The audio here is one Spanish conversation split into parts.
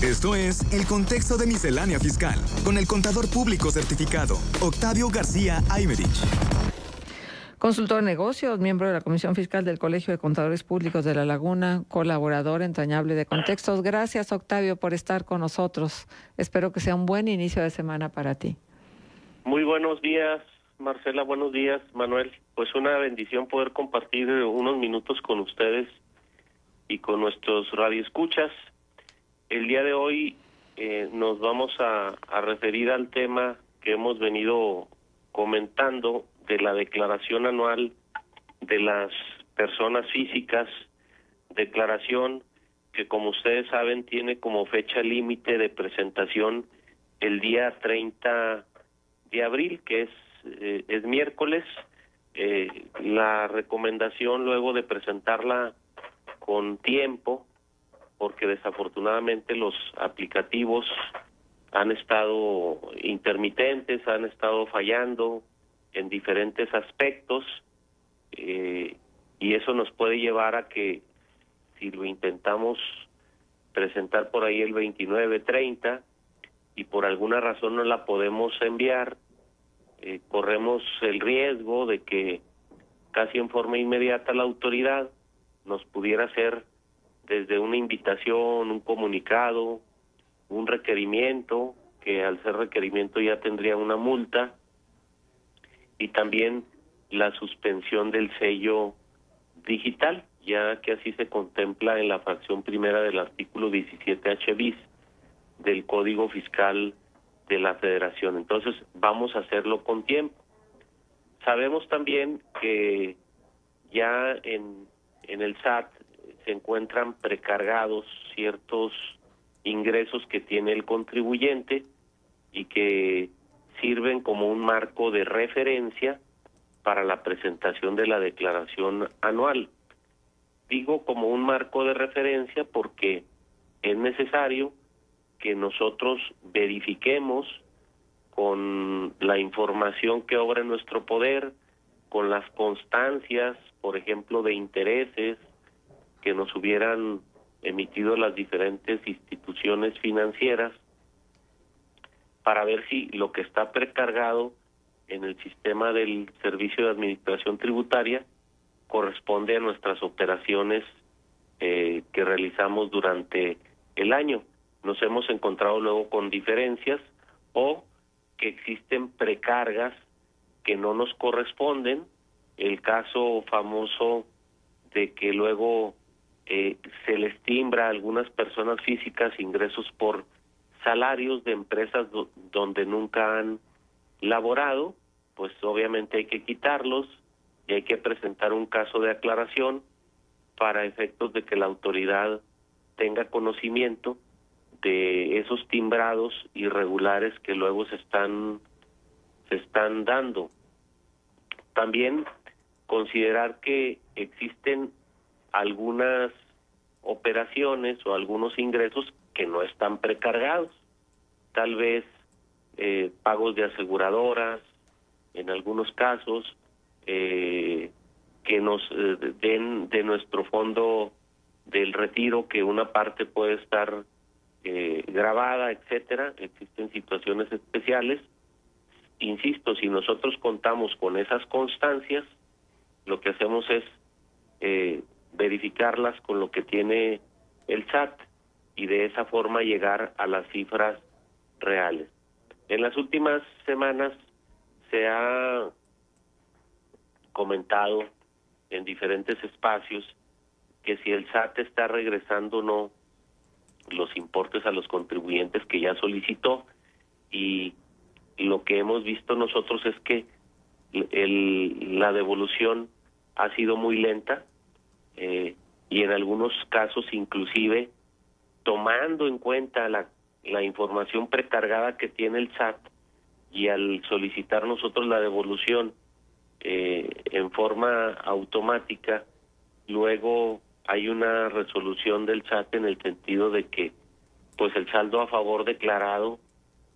Esto es El Contexto de Miscelánea Fiscal, con el contador público certificado, Octavio García Aymerich. Consultor de negocios, miembro de la Comisión Fiscal del Colegio de Contadores Públicos de La Laguna, colaborador entrañable de Contextos. Gracias, Octavio, por estar con nosotros. Espero que sea un buen inicio de semana para ti. Muy buenos días, Marcela. Buenos días, Manuel. Pues una bendición poder compartir unos minutos con ustedes y con nuestros radioescuchas. El día de hoy nos vamos a referir al tema que hemos venido comentando de la declaración anual de las personas físicas, declaración que, como ustedes saben, tiene como fecha límite de presentación el día 30 de abril, que es miércoles. La recomendación, luego de presentarla con tiempo, porque desafortunadamente los aplicativos han estado intermitentes, han estado fallando en diferentes aspectos, y eso nos puede llevar a que, si lo intentamos presentar por ahí el 29-30 y por alguna razón no la podemos enviar, corremos el riesgo de que casi en forma inmediata la autoridad nos pudiera hacer desde una invitación, un comunicado, un requerimiento, que al ser requerimiento ya tendría una multa, y también la suspensión del sello digital, ya que así se contempla en la fracción primera del artículo 17H bis del Código Fiscal de la Federación. Entonces vamos a hacerlo con tiempo. Sabemos también que ya en el SAT se encuentran precargados ciertos ingresos que tiene el contribuyente y que sirven como un marco de referencia para la presentación de la declaración anual. Digo como un marco de referencia porque es necesario que nosotros verifiquemos con la información que obra en nuestro poder, con las constancias, por ejemplo, de intereses que nos hubieran emitido las diferentes instituciones financieras, para ver si lo que está precargado en el sistema del Servicio de Administración Tributaria corresponde a nuestras operaciones que realizamos durante el año. Nos hemos encontrado luego con diferencias o que existen precargas que no nos corresponden. El caso famoso de que luego se les timbra a algunas personas físicas ingresos por salarios de empresas donde nunca han laborado, pues obviamente hay que quitarlos y hay que presentar un caso de aclaración para efectos de que la autoridad tenga conocimiento de esos timbrados irregulares que luego se están dando. También considerar que existen algunas operaciones o algunos ingresos que no están precargados, tal vez pagos de aseguradoras, en algunos casos, que nos den de nuestro fondo del retiro, que una parte puede estar grabada, etcétera. Existen situaciones especiales. Insisto, si nosotros contamos con esas constancias, lo que hacemos es verificarlas con lo que tiene el SAT y de esa forma llegar a las cifras reales. En las últimas semanas se ha comentado en diferentes espacios que si el SAT está regresando o no los importes a los contribuyentes que ya solicitó, y lo que hemos visto nosotros es que la devolución ha sido muy lenta, y en algunos casos inclusive tomando en cuenta la información precargada que tiene el SAT, y al solicitar nosotros la devolución en forma automática, luego hay una resolución del SAT en el sentido de que pues el saldo a favor declarado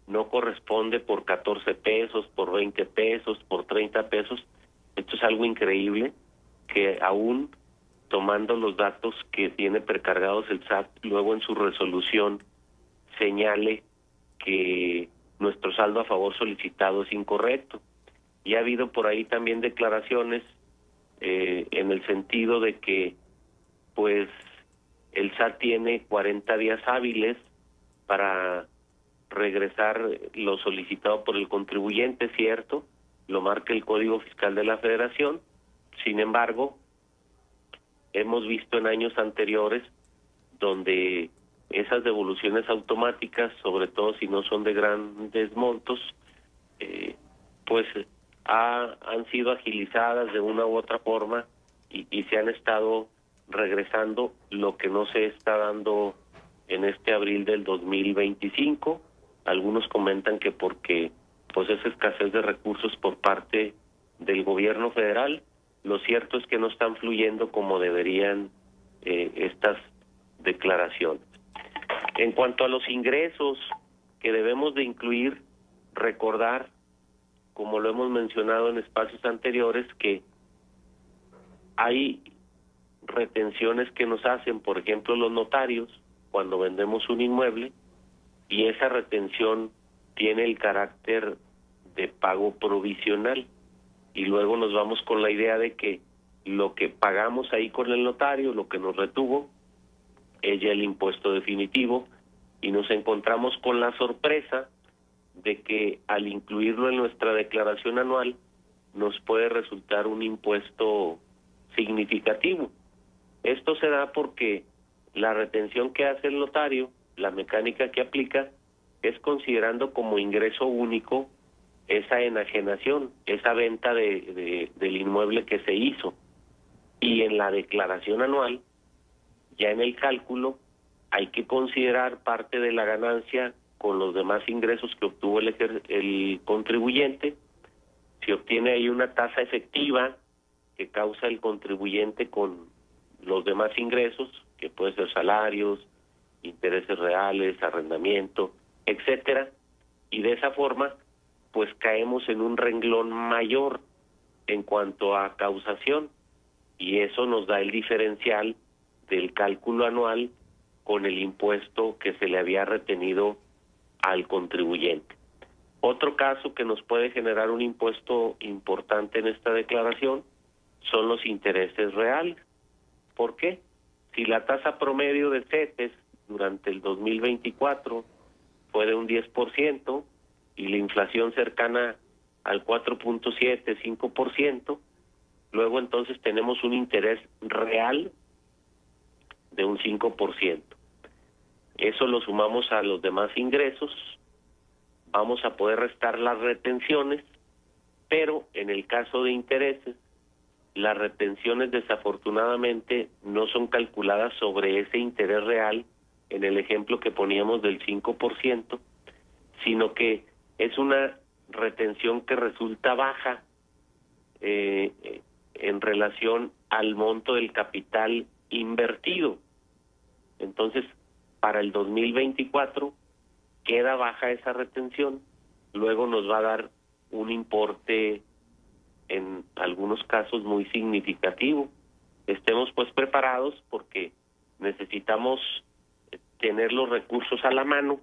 no corresponde por 14 pesos, por 20 pesos, por 30 pesos. Esto es algo increíble, que aún tomando los datos que tiene precargados el SAT, luego en su resolución señale que nuestro saldo a favor solicitado es incorrecto. Y ha habido por ahí también declaraciones en el sentido de que pues el SAT tiene 40 días hábiles para regresar lo solicitado por el contribuyente, cierto, lo marca el Código Fiscal de la Federación. Sin embargo, hemos visto en años anteriores donde esas devoluciones automáticas, sobre todo si no son de grandes montos, pues han sido agilizadas de una u otra forma y se han estado regresando, lo que no se está dando en este abril del 2025. Algunos comentan que porque pues es escasez de recursos por parte del gobierno federal. Lo cierto es que no están fluyendo como deberían estas declaraciones. En cuanto a los ingresos que debemos de incluir, recordar, como lo hemos mencionado en espacios anteriores, que hay retenciones que nos hacen, por ejemplo, los notarios, cuando vendemos un inmueble, y esa retención tiene el carácter de pago provisional, y luego nos vamos con la idea de que lo que pagamos ahí con el notario, lo que nos retuvo, es ya el impuesto definitivo, y nos encontramos con la sorpresa de que al incluirlo en nuestra declaración anual nos puede resultar un impuesto significativo. Esto se da porque la retención que hace el notario, la mecánica que aplica, es considerando como ingreso único esa enajenación, esa venta del inmueble que se hizo. Y en la declaración anual, ya en el cálculo, hay que considerar parte de la ganancia con los demás ingresos que obtuvo el contribuyente. Se obtiene ahí una tasa efectiva que causa el contribuyente con los demás ingresos, que puede ser salarios, intereses reales, arrendamiento, etcétera, y de esa forma pues caemos en un renglón mayor en cuanto a causación, y eso nos da el diferencial del cálculo anual con el impuesto que se le había retenido al contribuyente. Otro caso que nos puede generar un impuesto importante en esta declaración son los intereses reales. ¿Por qué? Si la tasa promedio de CETES durante el 2024 fue de un 10% y la inflación cercana al 4.7, 5%, luego entonces tenemos un interés real de un 5%. Eso lo sumamos a los demás ingresos, vamos a poder restar las retenciones, pero en el caso de intereses, las retenciones desafortunadamente no son calculadas sobre ese interés real, en el ejemplo que poníamos del 5%, sino que es una retención que resulta baja en relación al monto del capital invertido. Entonces, para el 2024 queda baja esa retención, luego nos va a dar un importe en algunos casos muy significativo. Estemos pues preparados porque necesitamos tener los recursos a la mano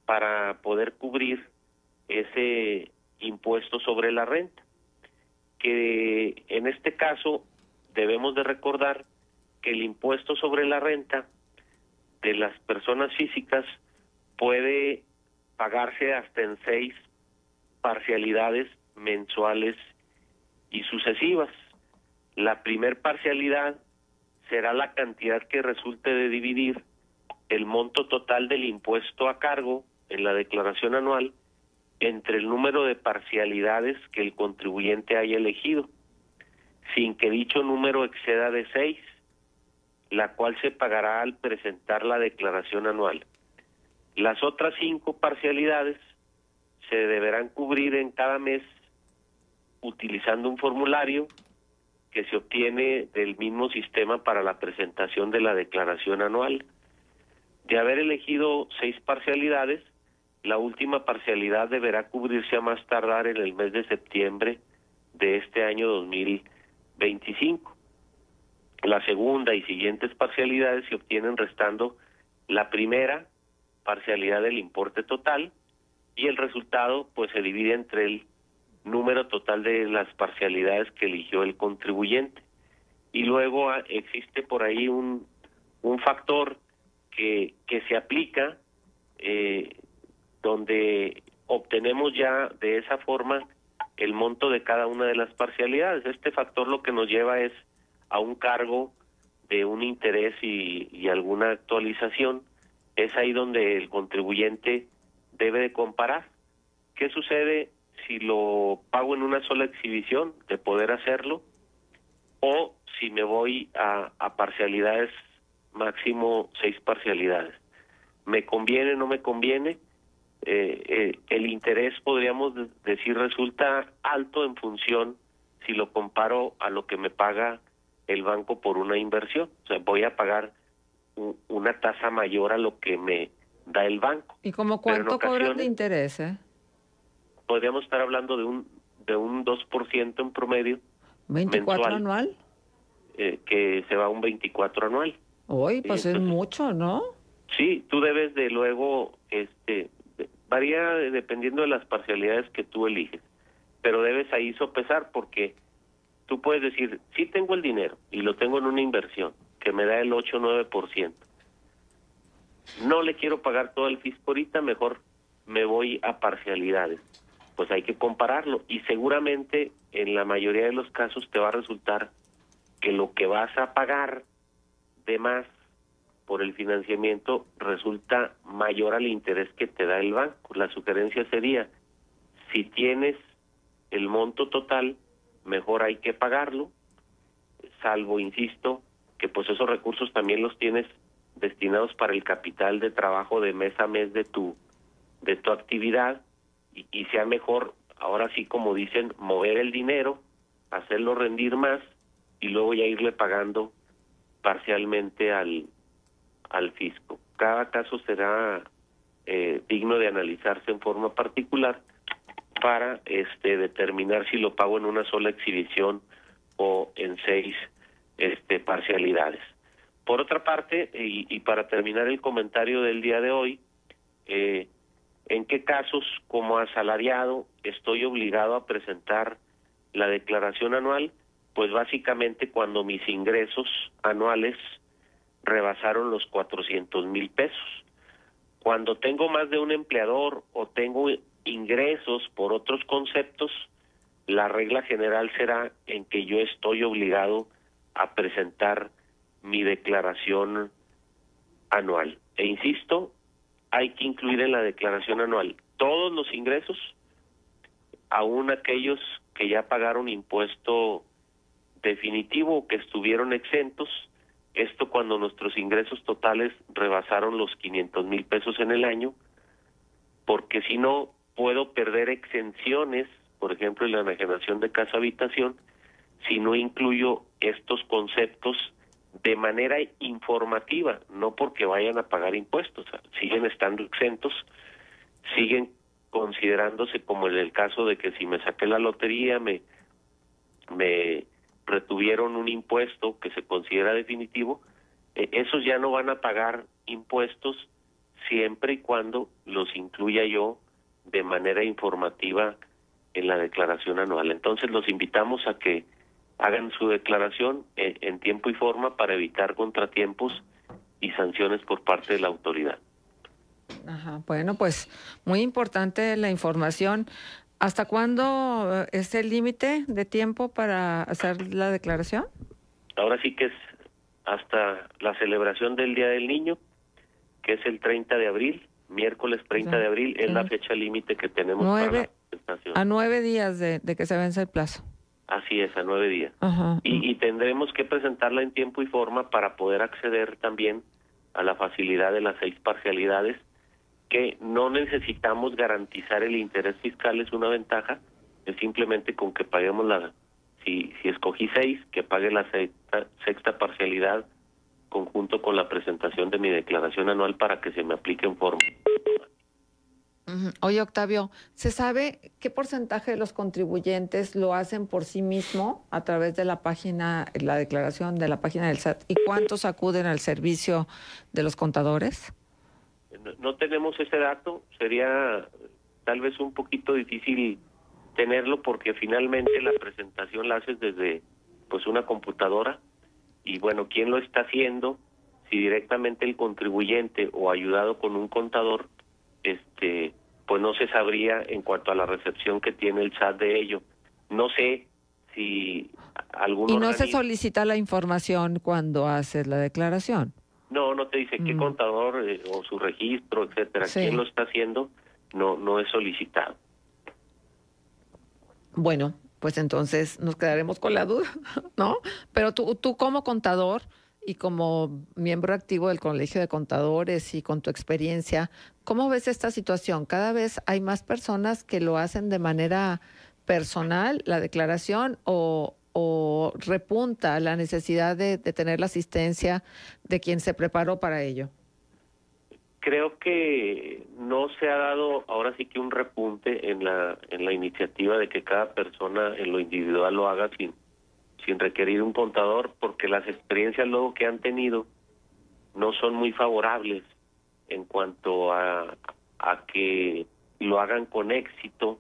para poder cubrir ese impuesto sobre la renta, que en este caso debemos de recordar que el impuesto sobre la renta de las personas físicas puede pagarse hasta en 6 parcialidades mensuales y sucesivas. La primer parcialidad será la cantidad que resulte de dividir el monto total del impuesto a cargo en la declaración anual entre el número de parcialidades que el contribuyente haya elegido, sin que dicho número exceda de 6, la cual se pagará al presentar la declaración anual. Las otras 5 parcialidades se deberán cubrir en cada mes utilizando un formulario que se obtiene del mismo sistema para la presentación de la declaración anual. De haber elegido 6 parcialidades, la última parcialidad deberá cubrirse a más tardar en el mes de septiembre de este año 2025. La segunda y siguientes parcialidades se obtienen restando la primera parcialidad del importe total y el resultado pues se divide entre el número total de las parcialidades que eligió el contribuyente. Y luego existe por ahí un factor que se aplica donde obtenemos ya de esa forma el monto de cada una de las parcialidades. Este factor lo que nos lleva es a un cargo de un interés y alguna actualización. Es ahí donde el contribuyente debe de comparar. ¿Qué sucede si lo pago en una sola exhibición, de poder hacerlo, o si me voy a parcialidades, máximo 6 parcialidades? ¿Me conviene, no me conviene? El interés, podríamos decir, resulta alto en función si lo comparo a lo que me paga el banco por una inversión. O sea, voy a pagar una tasa mayor a lo que me da el banco. ¿Y como cuánto cobran de interés? Podríamos estar hablando de un 2% en promedio. ¿24 mensual, anual? Que se va a un 24 anual. Uy, pues entonces, es mucho, ¿no? Sí, tú debes de luego, varía dependiendo de las parcialidades que tú eliges, pero debes ahí sopesar, porque tú puedes decir, sí tengo el dinero y lo tengo en una inversión que me da el 8 o 9%. No le quiero pagar todo el fisco ahorita, mejor me voy a parcialidades. Pues hay que compararlo y seguramente en la mayoría de los casos te va a resultar que lo que vas a pagar de más por el financiamiento resulta mayor al interés que te da el banco. La sugerencia sería, si tienes el monto total, mejor hay que pagarlo, salvo, insisto, que pues esos recursos también los tienes destinados para el capital de trabajo de mes a mes de tu actividad, y sea mejor, ahora sí, como dicen, mover el dinero, hacerlo rendir más y luego ya irle pagando parcialmente al fisco. Cada caso será digno de analizarse en forma particular para determinar si lo pago en una sola exhibición o en 6 parcialidades. Por otra parte, y para terminar el comentario del día de hoy, ¿en qué casos como asalariado estoy obligado a presentar la declaración anual? Pues básicamente cuando mis ingresos anuales rebasaron los 400,000 pesos. Cuando tengo más de un empleador o tengo ingresos por otros conceptos, la regla general será en que yo estoy obligado a presentar mi declaración anual. E insisto, hay que incluir en la declaración anual todos los ingresos, aún aquellos que ya pagaron impuesto definitivo o que estuvieron exentos. Esto cuando nuestros ingresos totales rebasaron los 500,000 pesos en el año, porque si no, puedo perder exenciones, por ejemplo, en la enajenación de casa-habitación, si no incluyo estos conceptos de manera informativa, no porque vayan a pagar impuestos. Siguen estando exentos, siguen considerándose como en el caso de que si me saqué la lotería, me retuvieron un impuesto que se considera definitivo. Esos ya no van a pagar impuestos siempre y cuando los incluya yo de manera informativa en la declaración anual. Entonces los invitamos a que hagan su declaración en tiempo y forma para evitar contratiempos y sanciones por parte de la autoridad. Ajá, bueno, pues muy importante la información. ¿Hasta cuándo es el límite de tiempo para hacer la declaración? Ahora sí que es hasta la celebración del Día del Niño, que es el 30 de abril, miércoles 30 de abril, es la fecha límite que tenemos para la presentación. A 9 días de que se vence el plazo. Así es, a 9 días. Ajá. Y tendremos que presentarla en tiempo y forma para poder acceder también a la facilidad de las 6 parcialidades, que no necesitamos garantizar el interés fiscal, es una ventaja, es simplemente con que paguemos si escogí 6, que pague la sexta parcialidad conjunto con la presentación de mi declaración anual para que se me aplique en forma. Oye, Octavio, ¿se sabe qué porcentaje de los contribuyentes lo hacen por sí mismo a través de la página, la declaración de la página del SAT, y cuántos acuden al servicio de los contadores? no tenemos ese dato. Sería tal vez un poquito difícil tenerlo porque finalmente la presentación la haces desde pues una computadora y bueno, ¿quién lo está haciendo? Si directamente el contribuyente o ayudado con un contador, pues no se sabría en cuanto a la recepción que tiene el SAT de ello. No sé si algún ¿Y no se solicita la información cuando haces la declaración? No te dice qué contador o su registro, etcétera. Sí. ¿Quién lo está haciendo? No es solicitado. Bueno, pues entonces nos quedaremos con la duda, ¿no? Pero tú como contador y como miembro activo del Colegio de Contadores y con tu experiencia, ¿cómo ves esta situación? ¿Cada vez hay más personas que lo hacen de manera personal, la declaración, o repunta la necesidad de tener la asistencia de quien se preparó para ello? Creo que no se ha dado ahora sí que un repunte en la iniciativa de que cada persona en lo individual lo haga sin requerir un contador, porque las experiencias luego que han tenido no son muy favorables en cuanto a que lo hagan con éxito,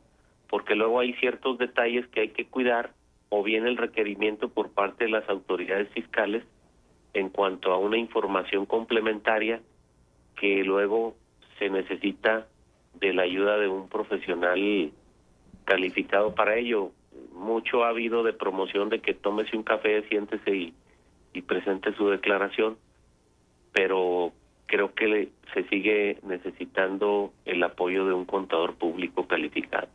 porque luego hay ciertos detalles que hay que cuidar, o bien el requerimiento por parte de las autoridades fiscales en cuanto a una información complementaria que luego se necesita de la ayuda de un profesional calificado para ello. Mucho ha habido de promoción de que tómese un café, siéntese y presente su declaración, pero creo que se sigue necesitando el apoyo de un contador público calificado.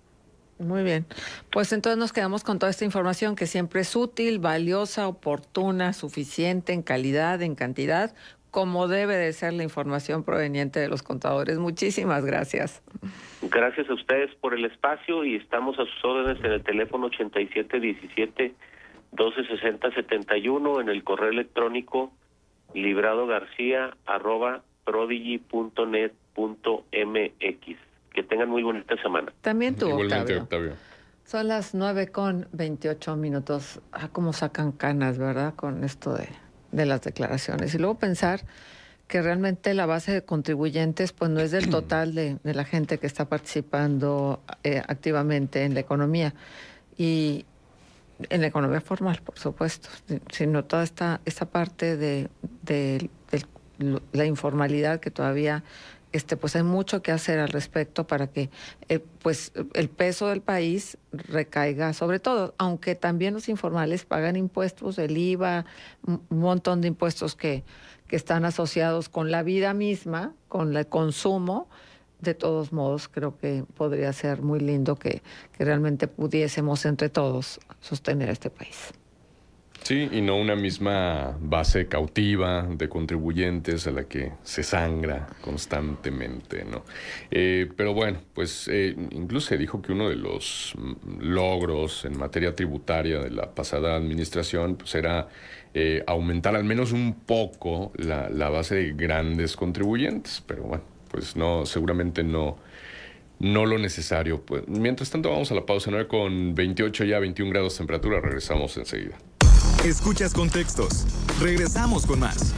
Muy bien, pues entonces nos quedamos con toda esta información que siempre es útil, valiosa, oportuna, suficiente en calidad, en cantidad, como debe de ser la información proveniente de los contadores. Muchísimas gracias. Gracias a ustedes por el espacio y estamos a sus órdenes en el teléfono 8717-1260-71, en el correo electrónico libradogarcia@prodigy.net.mx. Que tengan muy bonita semana. También tú, Igualmente, Octavio. Son las 9:28. Cómo sacan canas, ¿verdad? Con esto de las declaraciones. Y luego pensar que realmente la base de contribuyentes pues no es del total de la gente que está participando activamente en la economía. Y en la economía formal, por supuesto, sino toda esta parte de la informalidad que todavía pues hay mucho que hacer al respecto para que pues el peso del país recaiga sobre todo, aunque también los informales pagan impuestos, el IVA, un montón de impuestos que están asociados con la vida misma, con el consumo. De todos modos, creo que podría ser muy lindo que realmente pudiésemos entre todos sostener este país. Sí, y no una misma base cautiva de contribuyentes a la que se sangra constantemente, ¿no? Pero bueno, pues incluso se dijo que uno de los logros en materia tributaria de la pasada administración pues era aumentar al menos un poco la base de grandes contribuyentes, pero bueno, pues no, seguramente no lo necesario. Pues mientras tanto vamos a la pausa, 9:28, ya 21 grados de temperatura, regresamos enseguida. Escuchas Contextos. Regresamos con más.